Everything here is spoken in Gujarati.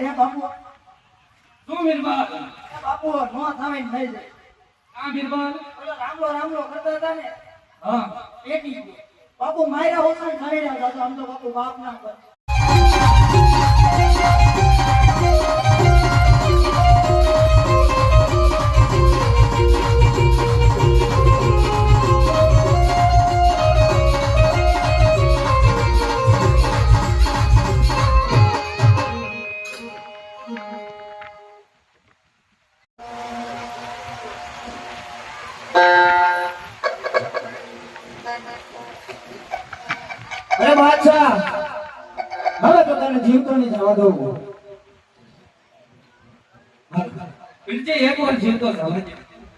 હે બાપુ શું મીરબાલ બાપુ નો થાવીને થઈ જાય આ મીરબાલ ઓલો રામલો કરતા હતા ને હા એકી બાપુ માર્યા ઓછા ખાઈ રહ્યા હતા આમ તો બાપુ બાપ ના કર અરે બાદશાહ હવે તો તને જીવતો નહીં જવા દઉં બિલજે એક વાર જીવતો જવા દે